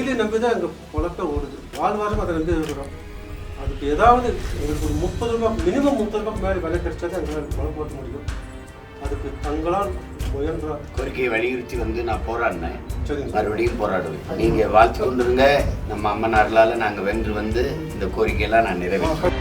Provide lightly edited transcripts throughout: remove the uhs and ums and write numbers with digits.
தொழிலை நம்பி தான் எங்கள் பொழக்க ஓடுது. வாழ்வாரம் அதை நம்பி இருக்கிறோம். அதுக்கு ஏதாவது எங்களுக்கு ஒரு 30 ரூபா மினிமம் 30 ரூபாய்க்கு மேலே விலை கிடைச்சா தான் எங்களால் பொழப்பு ஓட்ட முடியும். அதுக்கு தங்களால் முயன்ற கோரிக்கையை வலியுறுத்தி நான் போராடினேன். மறுபடியும் போராடுவேன். நீங்கள் வாழ்த்து கொண்டுருங்க. நம்ம அம்மன் அருளால் நாங்கள் வென்று இந்த கோரிக்கையெல்லாம் நான் நிறைவேற்றேன்.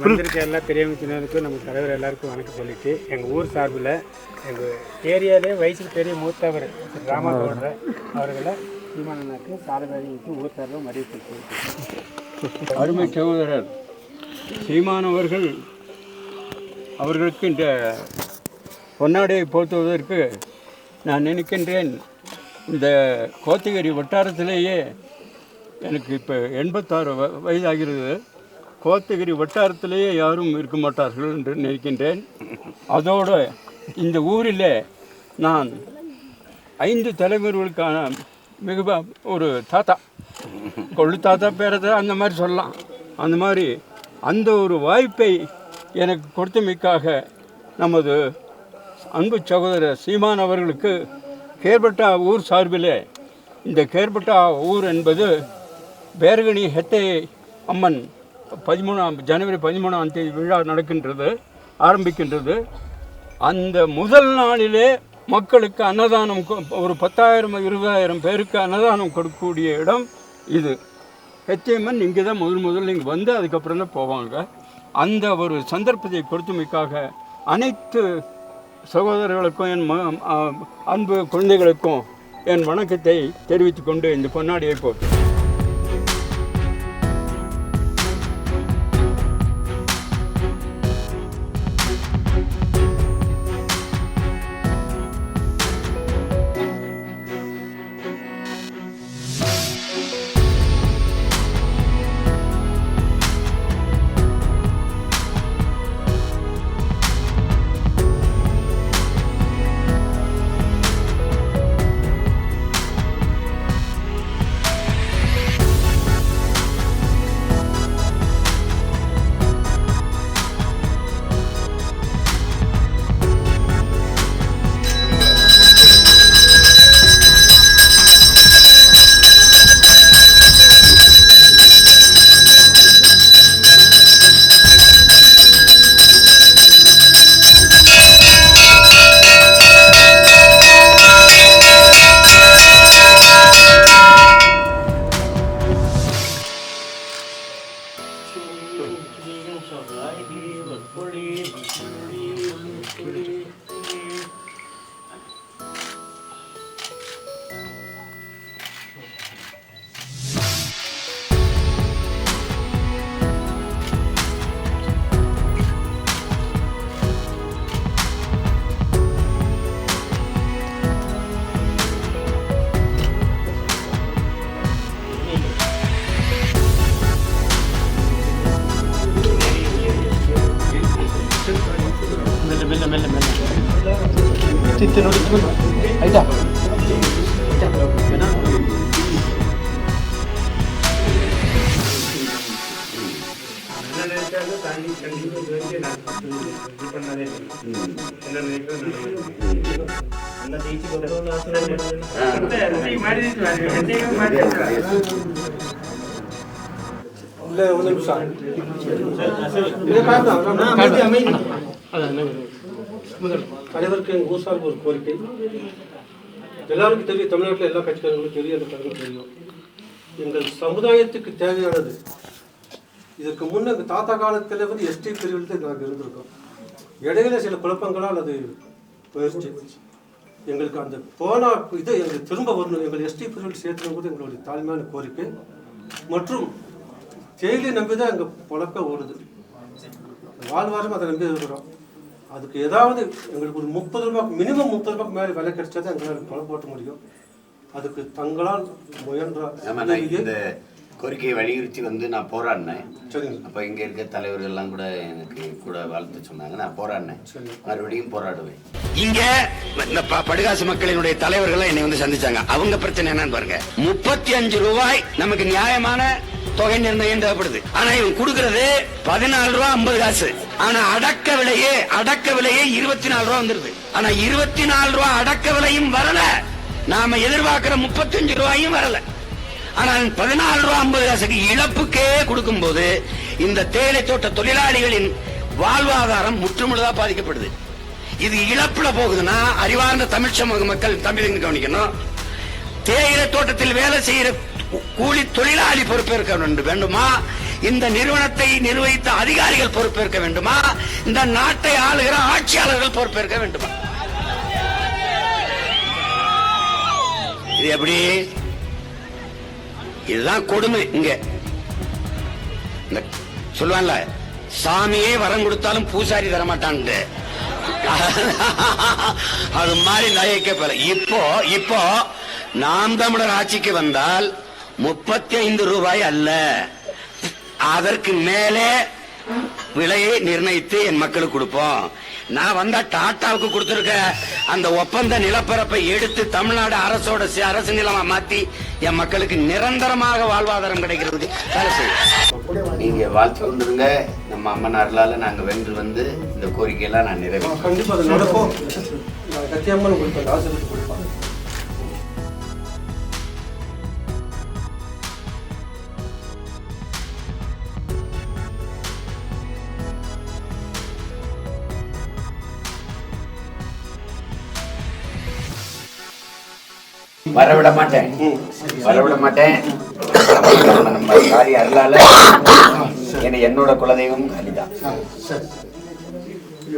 வந்திருக்க எல்லா பெரியவங்க சின்னவனுக்கும் நம்ம தலைவர் எல்லாருக்கும் வணக்கம் சொல்லிட்டு எங்கள் ஊர் சார்பில் எங்கள் ஏரியாவிலே வயசுக்கு பெரிய மூத்தவர் ராமகவுடர் அவர்களை சீமானனாக்கு சாலைவாரிக்கு ஊர் சார்பில் மரியாதை. அருமை சகோதரர் சீமானவர்கள் அவர்களுக்கு இந்த பொன்னாடையை போர்த்துவதற்கு நான் நினைக்கின்றேன். இந்த கோத்தகிரி வட்டாரத்திலேயே எனக்கு இப்போ 86 வயதாகிறது. கோத்தகிரி வட்டாரத்திலேயே யாரும் இருக்க மாட்டார்கள் என்று நினைக்கின்றேன். அதோடு இந்த ஊரில் நான் 5 தலைமுறைகளுக்கான மிக ஒரு தாத்தா, கொள்ளு தாத்தா பேரத்தை அந்த மாதிரி சொல்லலாம். அந்த மாதிரி அந்த ஒரு வாய்ப்பை எனக்கு கொடுத்தமைக்காக நமது அன்பு சகோதரர் சீமான் அவர்களுக்கு கேர்பட்டா ஊர் சார்பில், இந்த கேர்பட்டா ஊர் என்பது பேரகணி ஹெத்தை அம்மன் ஜனவரி 13ஆம் தேதி விழா ஆரம்பிக்கின்றது. அந்த முதல் நாளிலே மக்களுக்கு அன்னதானம் ஒரு 10,000-20,000 பேருக்கு அன்னதானம் கொடுக்கக்கூடிய இடம் இது. ஹெச்எம்என் இங்கே தான் முதல்ல இங்கே வந்து அதுக்கப்புறம் தான் போவாங்க. அந்த ஒரு சந்தர்ப்பத்தை கொடுத்தமைக்காக அனைத்து சகோதரர்களுக்கும் என் அன்பு குழந்தைகளுக்கும் என் வணக்கத்தை தெரிவித்து கொண்டு இந்த பொன்னாடியை போட்டு மெல்ல மெல்ல மெல்ல ಆಯ್ತಾ ಇಲ್ಲ ಒಂದು ನಿಮಿಷ அனைவருக்கும் எங்கள் ஊர் சார்பு ஒரு கோரிக்கை. எல்லாருக்கும் தெரியும், தமிழ்நாட்டில் எல்லா கட்சிக்காரங்களுக்கும் தெரியும், அந்த கருத்து தெரியும். எங்கள் சமுதாயத்துக்கு தேவையானது இதற்கு முன்னே எங்கள் தாத்தா காலத்தில் வந்து எஸ்டி பிரிவில் தான் நாங்கள் இருந்திருக்கோம். இடையில சில குழப்பங்களால் அது போயிடுச்சு. எங்களுக்கு அந்த போனா இது எங்களுக்கு திரும்ப வரணும், எங்கள் எஸ்டி பிரிவில் சேர்த்துனுங்கிறது எங்களுடைய தாழ்மையான கோரிக்கை. மற்றும் செயலி நம்பி தான் எங்கள் பொழக்க ஓடுது, வாழ்வாரம் அதை நம்பி இருக்கிறோம். அதுக்கு ஏதாவது எங்களுக்கு ஒரு 30 ரூபாய்க்கு மினிமம் 30 ரூபாய்க்கு மேலே விலை கிடைச்சா தான் எங்களால் பணம் போட்ட முடியும். அதுக்கு தங்களால் முயன்ற கோரிக்கையை வலியுறுத்தி வந்து நான் போராடினேன். சரிங்க. அப்போ இங்கே இருக்க தலைவர்கள்லாம் கூட எனக்கு கூட வாழ்த்து சொன்னாங்க. நான் போராடினேன், மறுபடியும் போராடுவேன். இங்க இந்த படுகாசு மக்களினுடைய தலைவர்கள் என்னை வந்து சந்திச்சாங்க. அவங்க பிரச்சனை என்னன்னு பாருங்க. 35 ரூபாய் நமக்கு நியாயமான தொகை நிர்ணயம் தேவைப்படுது. ஆனா இவங்க கொடுக்கறது 14 ரூபாய் 50 காசு. ஆனா அடக்க விலையே 24 ரூபாய் வந்துருது. ஆனா 24 ரூபாய் அடக்க விலையும் வரல, நாம எதிர்பார்க்கிற 35 ரூபாயும் வரல. ஆனால் 14 ரூபாய் 50 காசுக்கு இழப்புக்கே கொடுக்கும் போது இந்த தேயிலை தோட்ட தொழிலாளிகளின் வாழ்வாதாரம் முற்றுமுழுதா பாதிக்கப்படுது. இது இழப்புல போகுதுன்னா அறிவார்ந்த தமிழ் சமூக மக்கள் தமிழ் கவனிக்கணும். தேயிலை தோட்டத்தில் வேலை செய்யற கூலி தொழிலாளி பொறுப்பேற்க வேண்டுமா, இந்த நிறுவனத்தை நிர்வகித்த அதிகாரிகள் பொறுப்பேற்க வேண்டுமா, இந்த நாட்டை ஆளுகிற ஆட்சியாளர்கள் பொறுப்பேற்க வேண்டுமா? இது எப்படி? இதுதான் கொடுமை. இங்க சொல்லுவான்ல, சாமியே வரம் கொடுத்தாலும் பூசாரி தரமாட்டான். அது மாதிரி நகைக்கப்பல. இப்போ நாம் தமிழர் ஆட்சிக்கு வந்தால் 35 ரூபாய் அல்ல, அதற்கு மேலே விலையை நிர்ணயித்து என் மக்களுக்கு கொடுப்போம். நான் வந்தா டாட்டாவுக்கு கொடுத்திருக்க அந்த ஒப்பந்த நிலப்பரப்பை எடுத்து தமிழ்நாடு அரசோட அரசு நிலமா மாத்தி என் மக்களுக்கு நிரந்தரமாக வாழ்வாதாரம் கிடைக்கிறது. நீங்க வாழ்த்து கொண்டிருங்க. நம்ம அம்மன் அருளால நாங்க வென்று வந்து இந்த கோரிக்கையெல்லாம் நான் நிறைவேற்றேன். கண்டிப்பா அது நடக்கும். சத்தியம்மன் கொடுப்பேன், ஆசிரியர் கொடுப்பாங்க. வரவிட மாட்டேன். நம்ம காரி அருளால என்னோட குலதெய்வம் காளிதான்.